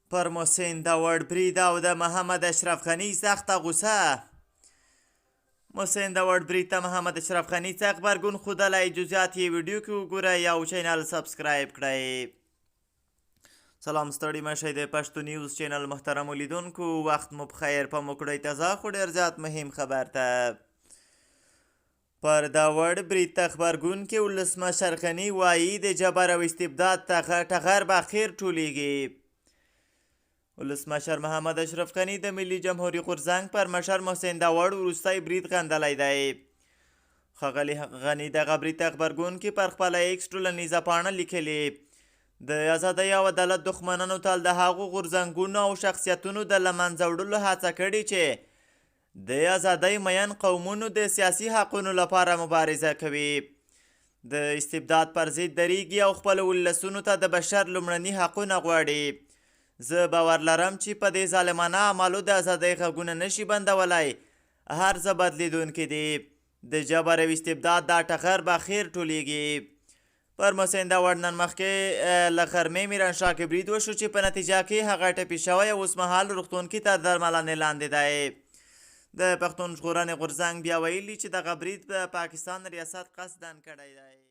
پر محسن داوړ برید او د محمد اشرف غني سخته غوسه. محسن داوړ برید ته محمد اشرف غني څه غبرګون ښودلی، جزئیات یې ویډیو کې وګورئ او چینل سبسکرایب کړئ. سلام ستړي مه شئ د پښتو نیوز چینل محترمو لیدونکو، وخت مو بخیر. په مو کړئ تازه خو ډېر زیات مهم خبر ته. پر داوړ برید ته غبرګون کې ولسمشر غني وایي د جبر او استبداد ټغر به اخر ټولیږي. ولسمشر محمد اشرف غني د ملي جمهوري غورځنګ پر مشر محسن داوړ وروستی برید غندلی دی. ښاغلي غني دغه برید ته غبرګون کې پر خپله ایکس ټولنیزه پاڼه لیکلي د ازادۍ او عدالت دښمنانو تل د هغو غورځنګونو او شخصیتونو د له منځه وړلو هڅه کړې چې د ازادۍ مین قومونو د سیاسي حقونو لپاره مبارزه کوي، د استبداد پر ضد درېږي او خپلو ولسونو ته د بشر لومړني حقونه غواړي. زه باور لرم چې په دې ظالمانه اعمالو د ازادۍ غږونه نشي بندولی. هر څه بدلیدونکي دي. د جبر او استبداد دا ټغر به خیر ټولیږي. پر محسن داوړ نن مخکې له غرمې میرانشاه کې برید وشو چې په نتیجه کې هغه ټپي شوی او اوس مهال روغتون کې تر درملنې لاندې دی. د پښتون ژغورنې غورځنګ بیا ویلي چې دغه برید په پاکستان ریاست قصداً کړی دی.